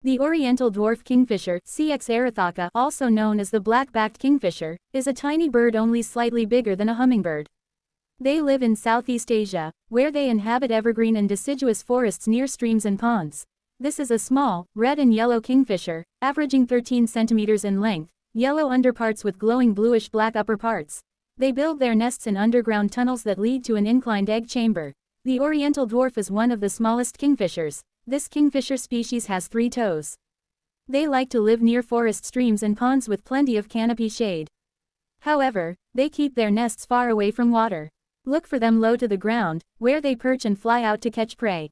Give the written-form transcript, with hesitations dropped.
The oriental dwarf kingfisher, Cx erythaca, also known as the black-backed kingfisher, is a tiny bird only slightly bigger than a hummingbird. They live in Southeast Asia, where they inhabit evergreen and deciduous forests near streams and ponds. This is a small, red and yellow kingfisher, averaging 13 centimeters in length, yellow underparts with glowing bluish-black upper parts. They build their nests in underground tunnels that lead to an inclined egg chamber. The oriental dwarf is one of the smallest kingfishers. This kingfisher species has 3 toes. They like to live near forest streams and ponds with plenty of canopy shade. However, they keep their nests far away from water. Look for them low to the ground, where they perch and fly out to catch prey.